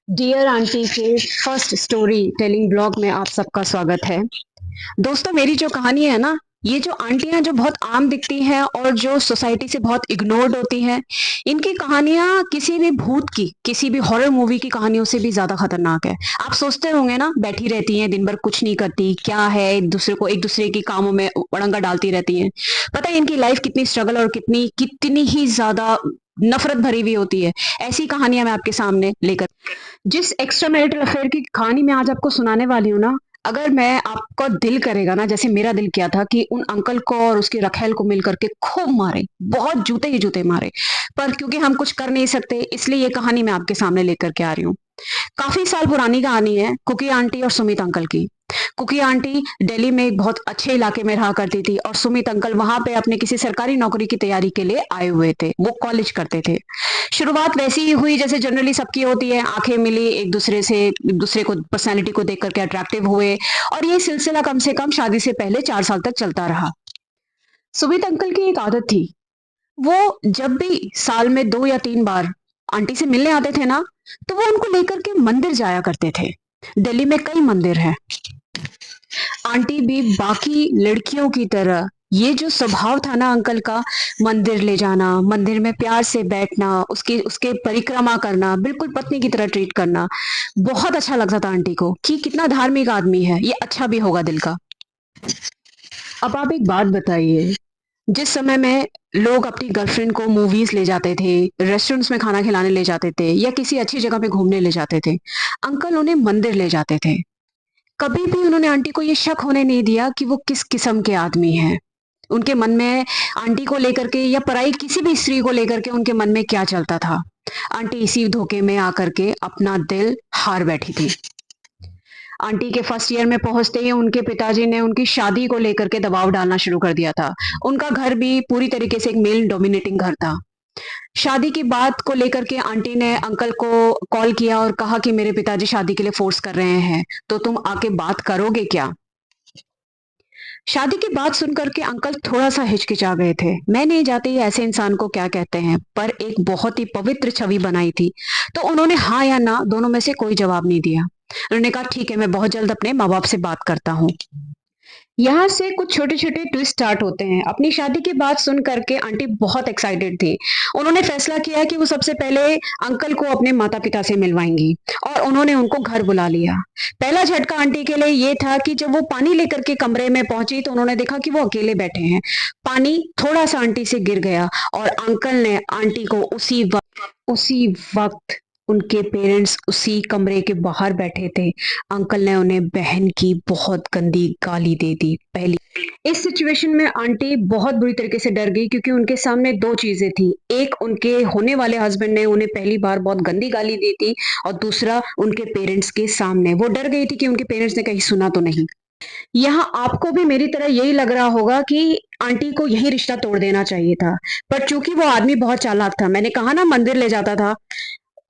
Dear aunty के first story telling blog में आप सबका स्वागत है। दोस्तों, मेरी जो कहानी है ना, ये जो आंटियां जो बहुत आम दिखती हैं और जो सोसाइटी से बहुत इग्नोर्ड होती हैं, इनकी कहानियां किसी भी भूत की, किसी भी हॉरर मूवी की कहानियों से भी ज्यादा खतरनाक है। आप सोचते होंगे ना, बैठी रहती हैं दिन भर कुछ नहीं करती, क्या है, एक दूसरे की कामों में उड़ंगा डालती रहती हैं। पता है इनकी लाइफ कितनी स्ट्रगल और कितनी कितनी ही ज्यादा नफरत भरी हुई होती है। ऐसी कहानियां मैं आपके सामने लेकर जिस एक्स्ट्रा मैरिटल अफेयर की कहानी मैं आज आपको सुनाने वाली हूँ ना, अगर मैं आपका दिल करेगा ना, जैसे मेरा दिल किया था कि उन अंकल को और उसकी रखेल को मिल करके खूब मारे, बहुत जूते ही जूते मारे, पर क्योंकि हम कुछ कर नहीं सकते, इसलिए ये कहानी मैं आपके सामने लेकर के आ रही हूँ। काफी साल पुरानी कहानी है कुकी आंटी और सुमित अंकल की। कुकी आंटी दिल्ली में एक बहुत अच्छे इलाके में रहा करती थी और सुमित अंकल वहां पे अपने किसी सरकारी नौकरी की तैयारी के लिए आए हुए थे। वो कॉलेज करते थे। शुरुआत वैसी ही हुई जैसे जनरली सबकी होती है, आंखें मिली एक दूसरे को पर्सनैलिटी को देख करके अट्रैक्टिव हुए और ये सिलसिला कम से कम शादी से पहले 4 साल तक चलता रहा। सुमित अंकल की एक आदत थी, वो जब भी साल में 2 या 3 बार आंटी से मिलने आते थे ना, तो वो उनको लेकर के मंदिर जाया करते थे। दिल्ली में कई मंदिर हैं। आंटी भी बाकी लड़कियों की तरह, ये जो स्वभाव था ना अंकल का, मंदिर ले जाना, मंदिर में प्यार से बैठना, उसके उसके परिक्रमा करना, बिल्कुल पत्नी की तरह ट्रीट करना, बहुत अच्छा लगता था आंटी को कि कितना धार्मिक आदमी है, ये अच्छा भी होगा दिल का। अब आप एक बात बताइए, जिस समय में लोग अपनी गर्लफ्रेंड को मूवीज ले जाते थे, रेस्टोरेंट्स में खाना खिलाने ले जाते थे या किसी अच्छी जगह पे घूमने ले जाते थे, अंकल उन्हें मंदिर ले जाते थे। कभी भी उन्होंने आंटी को ये शक होने नहीं दिया कि वो किस किस्म के आदमी हैं। उनके मन में आंटी को लेकर के या पराई किसी भी स्त्री को लेकर के उनके मन में क्या चलता था, आंटी इसी धोखे में आकर के अपना दिल हार बैठी थी। आंटी के फर्स्ट ईयर में पहुंचते ही उनके पिताजी ने उनकी शादी को लेकर के दबाव डालना शुरू कर दिया था। उनका घर भी पूरी तरीके से एक मेल डोमिनेटिंग घर था। शादी की बात को लेकर के आंटी ने अंकल को कॉल किया और कहा कि मेरे पिताजी शादी के लिए फोर्स कर रहे हैं, तो तुम आके बात करोगे क्या? शादी की बात सुनकर के अंकल थोड़ा सा हिचकिचा गए थे। मैं नहीं जानती ऐसे इंसान को क्या कहते हैं, पर एक बहुत ही पवित्र छवि बनाई थी, तो उन्होंने हाँ या ना दोनों में से कोई जवाब नहीं दिया। उन्होंने कहा ठीक है, मैं बहुत जल्द अपने माँ बाप से बात करता हूँ। यहाँ से कुछ छोटे-छोटे ट्विस्ट स्टार्ट होते हैं। अपनी शादी की बात सुन करके आंटी बहुत एक्साइटेड थी। उन्होंने फैसला किया कि वो सबसे पहले अंकल को अपने माता-पिता से मिलवाएँगी और उन्होंने उनको घर बुला लिया। पहला झटका आंटी के लिए ये था कि जब वो पानी लेकर के कमरे में पहुँची तो उन्होंने देखा कि वो अकेले बैठे हैं। पानी थोड़ा-सा आंटी से गिर गया और अंकल ने आंटी को उसी वक़्त उनके पेरेंट्स उसी कमरे के बाहर बैठे थे। अंकल ने उन्हें बहन की बहुत गंदी गाली दे दी। पहली इस सिचुएशन में आंटी बहुत बुरी तरीके से डर गई क्योंकि उनके सामने 2 चीज़ें थी। एक, उनके होने वाले हस्बैंड ने उन्हें पहली बार बहुत गंदी गाली दी थी और दूसरा उनके पेरेंट्स के सामने। वो डर गई थी कि उनके पेरेंट्स ने कहीं सुना तो नहीं। यहाँ आपको भी मेरी तरह यही लग रहा होगा कि आंटी को यही रिश्ता तोड़ देना चाहिए था। पर चूँकि वो आदमी बहुत चालाक था, मैंने कहा ना मंदिर ले जाता था,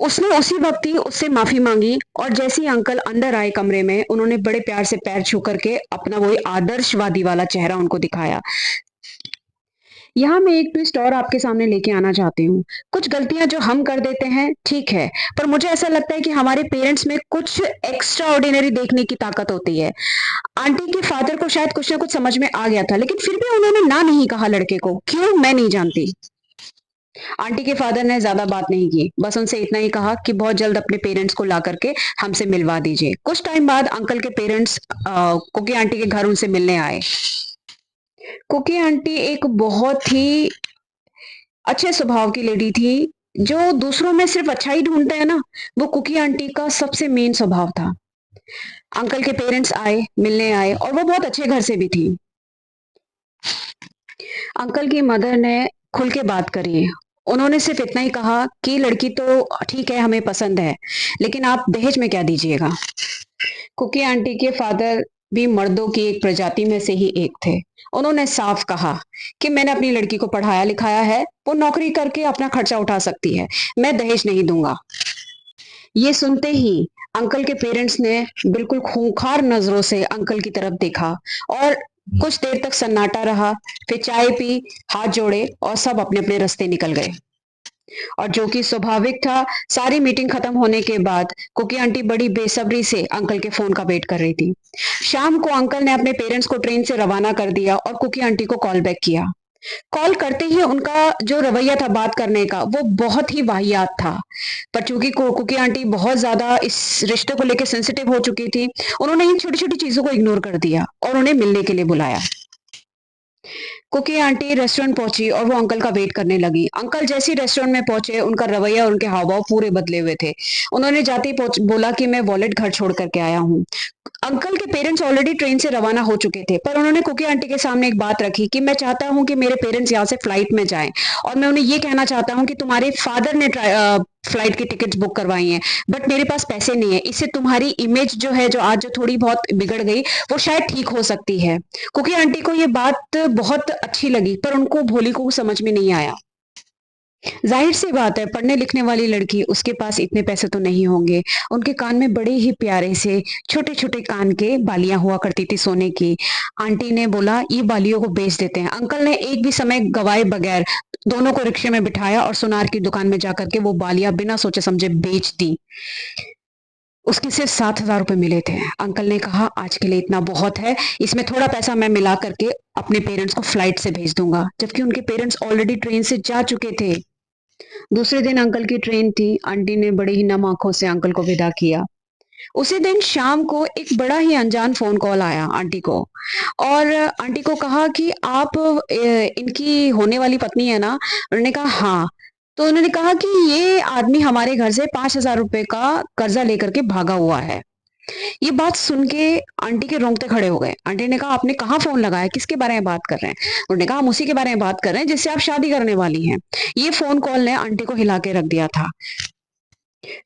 उसने उसी वक़्त ही उससे माफ़ी माँगी और जैसे ही अंकल अंदर आए कमरे में, उन्होंने बड़े प्यार से पैर छू करके अपना वही आदर्शवादी वाला चेहरा उनको दिखाया। यहाँ मैं एक ट्विस्ट और आपके सामने लेके आना चाहती हूँ। कुछ गलतियाँ जो हम कर देते हैं, ठीक है, पर मुझे ऐसा लगता है कि हमारे पेरेंट्स में कुछ एक्स्ट्रा ऑर्डिनरी देखने की ताकत होती है। आंटी के फादर को शायद कुछ ना कुछ समझ में आ गया था, लेकिन फिर भी उन्होंने ना नहीं कहा लड़के को। क्यों? मैं नहीं जानती। आंटी के फादर ने ज्यादा बात नहीं की, बस उनसे इतना ही कहा कि बहुत जल्द अपने पेरेंट्स को ला करके हमसे मिलवा दीजिए। कुछ टाइम बाद अंकल के पेरेंट्स कुकी आंटी के घर उनसे मिलने आए। कुकी आंटी एक बहुत ही अच्छे स्वभाव की लेडी थी। जो दूसरों में सिर्फ अच्छा ही ढूंढते हैं ना, वो कुकी आंटी का सबसे मेन स्वभाव था। अंकल के पेरेंट्स आए, मिलने आए और वो बहुत अच्छे घर से भी थी। अंकल की मदर ने खुल के बात करी। उन्होंने सिर्फ इतना ही कहा कि लड़की तो ठीक है, हमें पसंद है, लेकिन आप दहेज में क्या दीजिएगा? कुकी आंटी के फादर भी मर्दों की एक प्रजाति में से ही एक थे। उन्होंने साफ कहा कि मैंने अपनी लड़की को पढ़ाया लिखाया है, वो नौकरी करके अपना खर्चा उठा सकती है, मैं दहेज नहीं दूंगा। ये सुनते ही अंकल के पेरेंट्स ने बिल्कुल खूंखार नजरों से अंकल की तरफ देखा और कुछ देर तक सन्नाटा रहा। फिर चाय पी, हाथ जोड़े और सब अपने अपने रास्ते निकल गए। और जो कि स्वाभाविक था, सारी मीटिंग खत्म होने के बाद कुकी आंटी बड़ी बेसब्री से अंकल के फोन का वेट कर रही थी। शाम को अंकल ने अपने पेरेंट्स को ट्रेन से रवाना कर दिया और कुकी आंटी को कॉल बैक किया। कॉल करते ही उनका जो रवैया था बात करने का, वो बहुत ही वाहियात था। पर चूंकि कुकी आंटी बहुत ज्यादा इस रिश्ते को लेकर सेंसिटिव हो चुकी थी, उन्होंने इन छोटी छोटी चीजों को इग्नोर कर दिया और उन्हें मिलने के लिए बुलाया। कुकी आंटी रेस्टोरेंट पहुंची और वो अंकल का वेट करने लगी। अंकल जैसे ही रेस्टोरेंट में पहुंचे, उनका रवैया और उनके हाव भाव पूरे बदले हुए थे। उन्होंने जाते ही बोला कि मैं वॉलेट घर छोड़ करके आया हूँ। अंकल के पेरेंट्स ऑलरेडी ट्रेन से रवाना हो चुके थे, पर उन्होंने कुकी आंटी के सामने एक बात रखी कि मैं चाहता हूं कि मेरे पेरेंट्स यहाँ से फ्लाइट में जाएं और मैं उन्हें ये कहना चाहता हूं कि तुम्हारे फादर ने फ्लाइट की टिकट्स बुक करवाई हैं, बट मेरे पास पैसे नहीं है। इससे तुम्हारी इमेज जो है, जो आज जो थोड़ी बहुत बिगड़ गई, वो शायद ठीक हो सकती है। कुकी आंटी को ये बात बहुत अच्छी लगी, पर उनको भोली को समझ में नहीं आया। जाहिर सी बात है, पढ़ने लिखने वाली लड़की, उसके पास इतने पैसे तो नहीं होंगे। उनके कान में बड़े ही प्यारे से छोटे छोटे कान के बालियां हुआ करती थी सोने की। आंटी ने बोला ये बालियों को बेच देते हैं। अंकल ने एक भी समय गवाए बगैर दोनों को रिक्शे में बिठाया और सुनार की दुकान में जाकर के वो बालियां बिना सोचे समझे बेच दी। उसके सिर्फ 7,000 रुपए मिले थे। अंकल ने कहा आज के लिए इतना बहुत है, इसमें थोड़ा पैसा मैं मिला करके अपने पेरेंट्स को फ्लाइट से भेज दूंगा, जबकि उनके पेरेंट्स ऑलरेडी ट्रेन से जा चुके थे। दूसरे दिन अंकल की ट्रेन थी। आंटी ने बड़ी ही नम आंखों से अंकल को विदा किया। उसी दिन शाम को एक बड़ा ही अनजान फोन कॉल आया आंटी को, और आंटी को कहा कि आप इनकी होने वाली पत्नी है ना? उन्होंने कहा हाँ। तो उन्होंने कहा कि ये आदमी हमारे घर से 5,000 रुपए का कर्जा लेकर के भागा हुआ है। ये बात सुन के आंटी के रोंगटे खड़े हो गए। आंटी ने कहा आपने कहाँ फोन लगाया, किसके बारे में बात कर रहे हैं? उन्होंने कहा हम उसी के बारे में बात कर रहे हैं जिससे आप शादी करने वाली हैं। ये फोन कॉल ने आंटी को हिला के रख दिया था।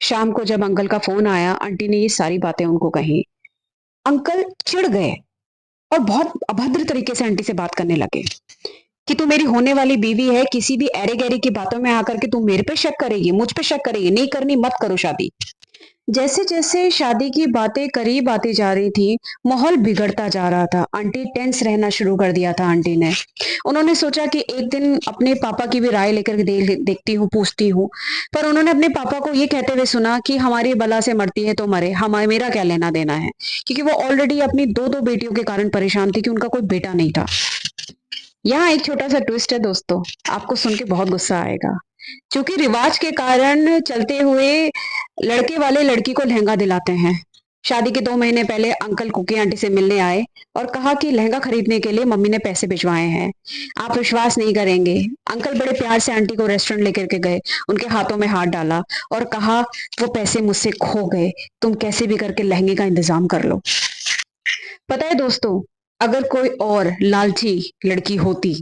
शाम को जब अंकल का फोन आया, आंटी ने ये सारी बातें उनको कही। अंकल चिढ़ गए और बहुत अभद्र तरीके से आंटी से बात करने लगे कि तू मेरी होने वाली बीवी है, किसी भी एरे गहरे की बातों में आकर के तू मेरे पे शक करेगी, मुझ पे शक करेगी, नहीं करनी मत करो शादी। जैसे जैसे शादी की बातें करीब आती जा रही थी, माहौल बिगड़ता जा रहा था। आंटी टेंस रहना शुरू कर दिया था आंटी ने। उन्होंने सोचा कि एक दिन अपने पापा की भी राय लेकर के देखती हूँ, पूछती हूँ। पर उन्होंने अपने पापा को ये कहते हुए सुना कि हमारी बला से मरती है तो मरे, हमारे मेरा क्या लेना देना है, क्योंकि वो ऑलरेडी अपनी दो दो बेटियों के कारण परेशान थी कि उनका कोई बेटा नहीं था। यहाँ एक छोटा सा ट्विस्ट है दोस्तों, आपको सुन के बहुत गुस्सा आएगा। क्योंकि रिवाज के कारण चलते हुए लड़के वाले लड़की को लहंगा दिलाते हैं। शादी के 2 महीने पहले अंकल कुकी आंटी से मिलने आए और कहा कि लहंगा खरीदने के लिए मम्मी ने पैसे भिजवाए हैं। आप विश्वास नहीं करेंगे, अंकल बड़े प्यार से आंटी को रेस्टोरेंट लेकर के गए, उनके हाथों में हाथ डाला और कहा वो पैसे मुझसे खो गए, तुम कैसे भी करके लहंगे का इंतजाम कर लो। पता है दोस्तों, अगर कोई और लालची लड़की होती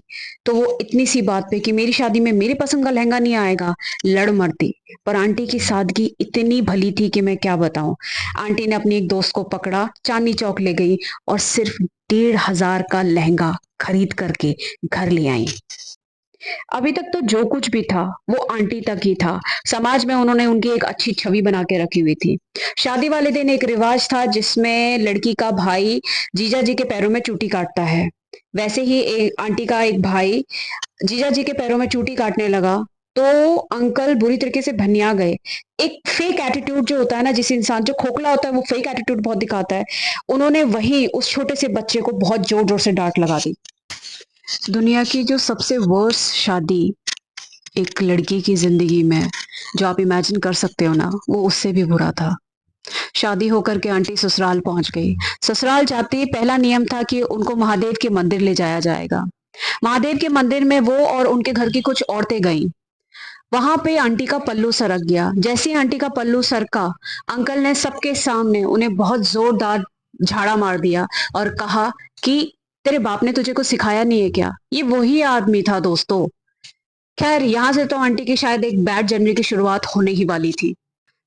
तो वो इतनी सी बात पे कि मेरी शादी में मेरे पसंद का लहंगा नहीं आएगा, लड़ मरती। पर आंटी की सादगी इतनी भली थी कि मैं क्या बताऊं। आंटी ने अपनी एक दोस्त को पकड़ा, चांदनी चौक ले गई और सिर्फ 1,500 का लहंगा खरीद करके घर ले आई। अभी तक तो जो कुछ भी था वो आंटी तक ही था। समाज में उन्होंने उनकी एक अच्छी छवि बना के रखी हुई थी। शादी वाले दिन एक रिवाज था जिसमें लड़की का भाई जीजा जी के पैरों में चूटी काटता है। वैसे ही एक आंटी का एक भाई जीजा जी के पैरों में चूटी काटने लगा तो अंकल बुरी तरीके से भनिया गए। एक फेक एटीट्यूड जो होता है ना, जिस इंसान जो खोखला होता है वो फेक एटीट्यूड बहुत दिखाता है, उन्होंने वही उस छोटे से बच्चे को बहुत जोर जोर से डांट लगा दी। दुनिया की जो सबसे वर्स्ट शादी एक लड़की की जिंदगी में जो आप इमेजिन कर सकते हो ना, वो उससे भी बुरा था। शादी होकर के आंटी ससुराल पहुंच गई। ससुराल जाते ही पहला नियम था कि उनको महादेव के मंदिर ले जाया जाएगा। महादेव के मंदिर में वो और उनके घर की कुछ औरतें गईं। वहां पे आंटी का पल्लू सरक गया। जैसे ही आंटी का पल्लू सरका, अंकल ने सबके सामने उन्हें बहुत जोरदार झाड़ा मार दिया और कहा कि तेरे बाप ने तुझे कुछ सिखाया नहीं है क्या? ये वही आदमी था दोस्तों। खैर, यहाँ से तो आंटी की शायद एक बैड जर्नी की शुरुआत होने ही वाली थी।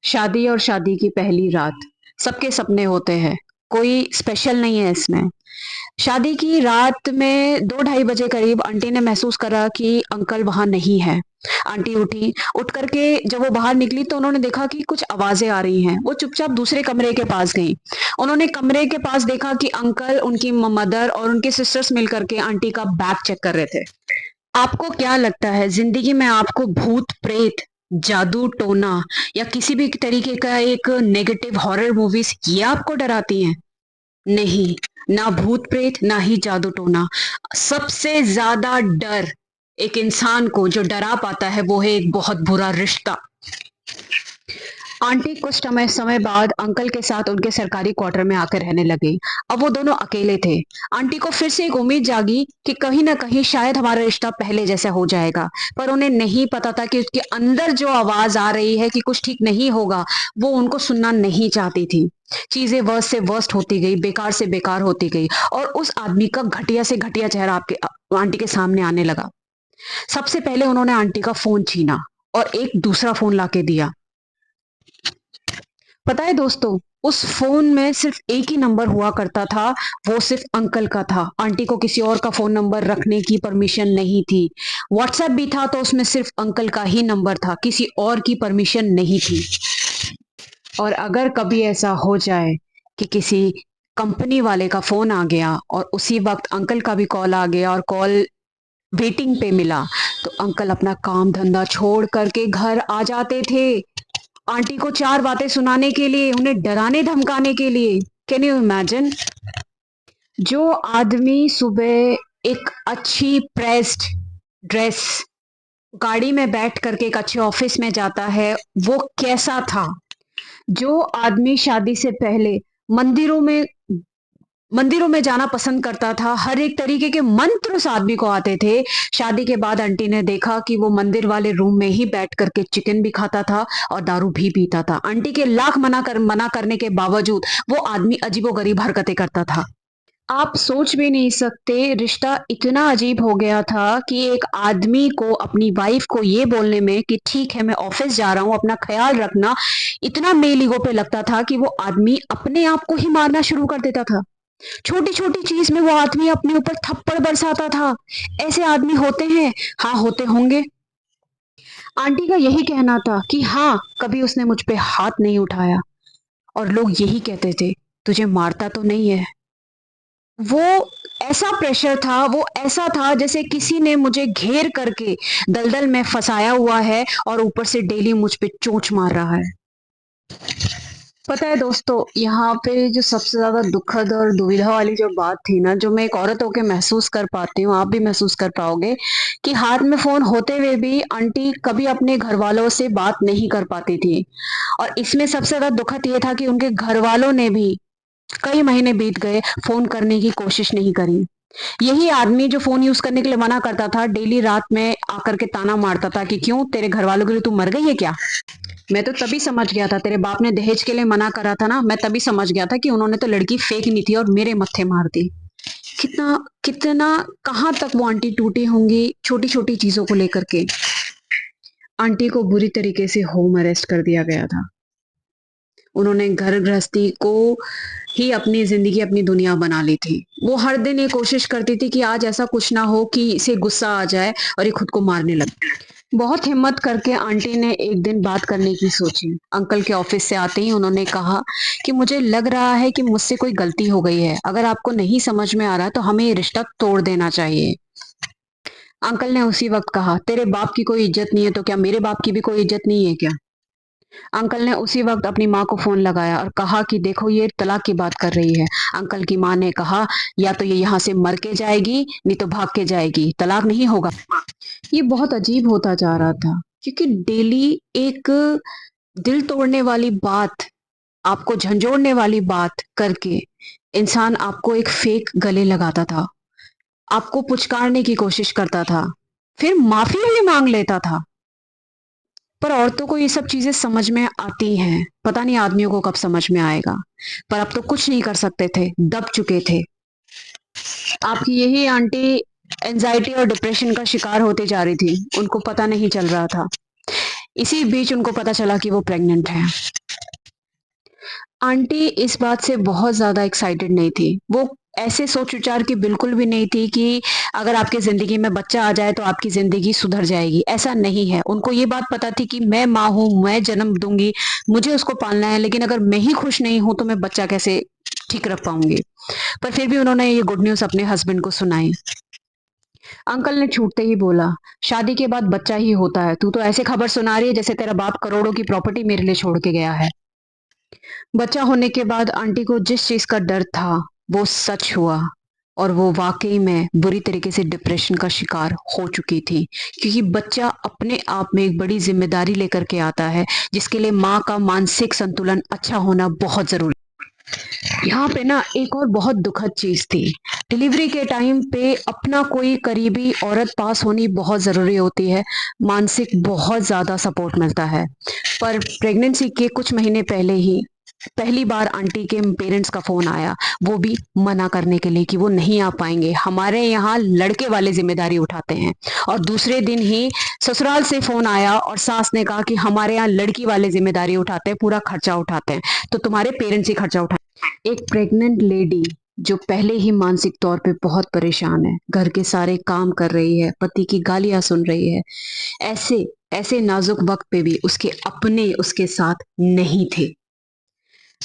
शादी और शादी की पहली रात, सबके सपने होते हैं, कोई स्पेशल नहीं है इसमें। शादी की रात में 2-2:30 बजे करीब आंटी ने महसूस करा कि अंकल वहां नहीं है। आंटी उठी, उठ करके जब वो बाहर निकली तो उन्होंने देखा कि कुछ आवाजें आ रही हैं। वो चुपचाप दूसरे कमरे के पास गई। उन्होंने कमरे के पास देखा कि अंकल, उनकी मदर और उनके सिस्टर्स मिलकर के आंटी का बैग चेक कर रहे थे। आपको क्या लगता है जिंदगी में आपको भूत प्रेत, जादू टोना या किसी भी तरीके का एक नेगेटिव हॉरर मूवीज ये आपको डराती हैं? नहीं, ना भूत प्रेत ना ही जादू टोना। सबसे ज्यादा डर एक इंसान को जो डरा पाता है वो है एक बहुत बुरा रिश्ता। आंटी कुछ समय समय बाद अंकल के साथ उनके सरकारी क्वार्टर में आकर रहने लगी। अब वो दोनों अकेले थे। आंटी को फिर से एक उम्मीद जागी कि कहीं ना कहीं शायद हमारा रिश्ता पहले जैसा हो जाएगा, पर उन्हें नहीं पता था कि उसके अंदर जो आवाज आ रही है कि कुछ ठीक नहीं होगा, वो उनको सुनना नहीं चाहती थी। चीजें वर्स्ट से वर्स्ट होती गई, बेकार से बेकार होती गई, और उस आदमी का घटिया से घटिया चेहरा आपके आंटी के सामने आने लगा। सबसे पहले उन्होंने आंटी का फोन छीना और एक दूसरा फोन लाके दिया। पता है दोस्तों, उस फोन में सिर्फ एक ही नंबर हुआ करता था, वो सिर्फ अंकल का था। आंटी को किसी और का फोन नंबर रखने की परमिशन नहीं थी। व्हाट्सएप भी था तो उसमें सिर्फ अंकल का ही नंबर था, किसी और की परमिशन नहीं थी। और अगर कभी ऐसा हो जाए कि किसी कंपनी वाले का फोन आ गया और उसी वक्त अंकल का भी कॉल आ गया और कॉल वेटिंग पे मिला, तो अंकल अपना काम धंधा छोड़ करके घर आ जाते थे आंटी को चार बातें सुनाने के लिए, उन्हें डराने धमकाने के लिए। Can you imagine? जो आदमी सुबह एक अच्छी प्रेस्ड ड्रेस गाड़ी में बैठ करके एक अच्छे ऑफिस में जाता है, वो कैसा था? जो आदमी शादी से पहले मंदिरों में मंदिरों में जाना पसंद करता था, हर एक तरीके के मंत्र उस आदमी को आते थे, शादी के बाद आंटी ने देखा कि वो मंदिर वाले रूम में ही बैठ करके चिकन भी खाता था और दारू भी पीता था। आंटी के लाख मना करने के बावजूद वो आदमी अजीबोगरीब हरकतें करता था। आप सोच भी नहीं सकते, रिश्ता इतना अजीब हो गया था कि एक आदमी को अपनी वाइफ को ये बोलने में कि ठीक है मैं ऑफिस जा रहा हूँ, अपना ख्याल रखना, इतना मेल ईगो पे लगता था कि वो आदमी अपने आप को ही मारना शुरू कर देता था। छोटी छोटी चीज में वो आदमी अपने ऊपर थप्पड़ बरसाता था। ऐसे आदमी होते हैं, हाँ होते होंगे। आंटी का यही कहना था कि हाँ, कभी उसने मुझ पे हाथ नहीं उठाया, और लोग यही कहते थे तुझे मारता तो नहीं है। वो ऐसा प्रेशर था, वो ऐसा था जैसे किसी ने मुझे घेर करके दलदल में फंसाया हुआ है और ऊपर से डेली मुझ पे चोंच मार रहा है। पता है दोस्तों, यहाँ पे जो सबसे ज्यादा दुखद और दुविधा वाली जो बात थी ना, जो मैं एक औरत होके महसूस कर पाती हूँ, आप भी महसूस कर पाओगे, कि हाथ में फोन होते हुए भी आंटी कभी अपने घर वालों से बात नहीं कर पाती थी। और इसमें सबसे ज्यादा दुखद ये था कि उनके घर वालों ने भी कई महीने बीत गए, फोन करने की कोशिश नहीं करी। यही आदमी जो फोन यूज करने के लिए मना करता था, डेली रात में आकर के ताना मारता था कि क्यों, तेरे घर वालों के लिए तू मर गई है क्या? मैं तो तभी समझ गया था, तेरे बाप ने दहेज के लिए मना करा था ना, मैं तभी समझ गया था कि उन्होंने तो लड़की फेंकनी थी और मेरे मत्थे मार दी। कितना कितना कहाँ तक वो आंटी टूटी होंगी छोटी छोटी चीजों को लेकर के। आंटी को बुरी तरीके से होम अरेस्ट कर दिया गया था। उन्होंने घर गृहस्थी को ही अपनी जिंदगी, अपनी दुनिया बना ली थी। वो हर दिन ये कोशिश करती थी कि आज ऐसा कुछ ना हो कि इसे गुस्सा आ जाए और ये खुद को मारने लगे। बहुत हिम्मत करके आंटी ने एक दिन बात करने की सोची। अंकल के ऑफिस से आते ही उन्होंने कहा कि मुझे लग रहा है कि मुझसे कोई गलती हो गई है, अगर आपको नहीं समझ में आ रहा तो हमें ये रिश्ता तोड़ देना चाहिए। अंकल ने उसी वक्त कहा, तेरे बाप की कोई इज्जत नहीं है तो क्या मेरे बाप की भी कोई इज्जत नहीं है क्या? अंकल ने उसी वक्त अपनी माँ को फोन लगाया और कहा कि देखो ये तलाक की बात कर रही है। अंकल की माँ ने कहा, या तो ये यहाँ से मर के जाएगी नहीं तो भाग के जाएगी, तलाक नहीं होगा। ये बहुत अजीब होता जा रहा था, क्योंकि डेली एक दिल तोड़ने वाली बात, आपको झंझोड़ने वाली बात करके इंसान आपको एक फेक गले लगाता था, आपको पुचकारने की कोशिश करता था, फिर माफी भी मांग लेता था। पर औरतों को ये सब चीजें समझ में आती हैं, पता नहीं आदमियों को कब समझ में आएगा। पर अब तो कुछ नहीं कर सकते थे, दब चुके थे। आपकी यही आंटी एंजाइटी और डिप्रेशन का शिकार होती जा रही थी, उनको पता नहीं चल रहा था। इसी बीच उनको पता चला कि वो प्रेग्नेंट है। आंटी इस बात से बहुत ज्यादा एक्साइटेड नहीं थी। वो ऐसे सोच विचार की बिल्कुल भी नहीं थी कि अगर आपकी जिंदगी में बच्चा आ जाए तो आपकी जिंदगी सुधर जाएगी, ऐसा नहीं है। उनको ये बात पता थी कि मैं माँ हूं, मैं जन्म दूंगी, मुझे उसको पालना है, लेकिन अगर मैं ही खुश नहीं हूं तो मैं बच्चा कैसे ठीक रख पाऊंगी। पर फिर भी उन्होंने ये गुड न्यूज अपने हस्बैंड को सुनाई। अंकल ने छूटते ही बोला, शादी के बाद बच्चा ही होता है। तू तो ऐसे खबर सुना रही है जैसे तेरा बाप करोड़ों की प्रॉपर्टी मेरे लिए छोड़ के गया है। बच्चा होने के बाद आंटी को जिस चीज का डर था वो सच हुआ, और वो वाकई में बुरी तरीके से डिप्रेशन का शिकार हो चुकी थी, क्योंकि बच्चा अपने आप में एक बड़ी जिम्मेदारी लेकर के आता है, जिसके लिए माँ का मानसिक संतुलन अच्छा होना बहुत जरूरी। यहाँ पे ना एक और बहुत दुखद चीज थी। डिलीवरी के टाइम पे अपना कोई करीबी औरत पास होनी बहुत जरूरी होती है। मानसिक बहुत ज्यादा सपोर्ट मिलता है। पर प्रेगनेंसी के कुछ महीने पहले ही पहली बार आंटी के पेरेंट्स का फोन आया, वो भी मना करने के लिए कि वो नहीं आ पाएंगे, हमारे यहाँ लड़के वाले जिम्मेदारी उठाते हैं। और दूसरे दिन ही ससुराल से फोन आया और सास ने कहा कि हमारे यहाँ लड़की वाले जिम्मेदारी उठाते हैं, पूरा खर्चा उठाते हैं, तो तुम्हारे पेरेंट्स ही खर्चा उठाए। एक प्रेग्नेंट लेडी जो पहले ही मानसिक तौर पे बहुत परेशान है, घर के सारे काम कर रही है, पति की गालियां सुन रही है, ऐसे ऐसे नाजुक वक्त पे भी उसके अपने उसके साथ नहीं थे।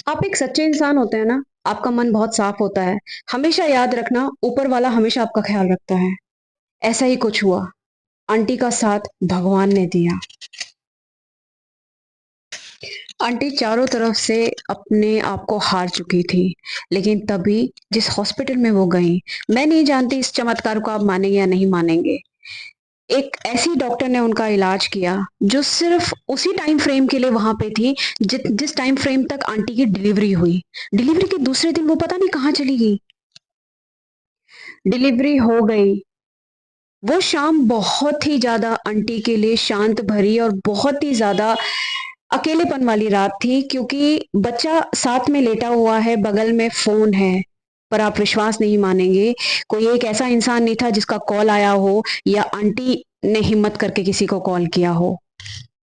आप एक सच्चे इंसान होते हैं ना, आपका मन बहुत साफ होता है। हमेशा याद रखना, ऊपर वाला हमेशा आपका ख्याल रखता है। ऐसा ही कुछ हुआ। आंटी का साथ भगवान ने दिया। आंटी चारों तरफ से अपने आप को हार चुकी थी, लेकिन तभी जिस हॉस्पिटल में वो गई, मैं नहीं जानती इस चमत्कार को आप मानेंगे या नहीं मानेंगे, एक ऐसी डॉक्टर ने उनका इलाज किया जो सिर्फ उसी टाइम फ्रेम के लिए वहां पे थी जिस टाइम फ्रेम तक आंटी की डिलीवरी हुई। डिलीवरी के दूसरे दिन वो पता नहीं कहाँ चली गई। डिलीवरी हो गई। वो शाम बहुत ही ज्यादा आंटी के लिए शांत भरी और बहुत ही ज्यादा अकेलेपन वाली रात थी, क्योंकि बच्चा साथ में लेटा हुआ है, बगल में फोन है। पर आप विश्वास नहीं मानेंगे, कोई एक ऐसा इंसान नहीं था जिसका कॉल आया हो या आंटी ने हिम्मत करके किसी को कॉल किया हो।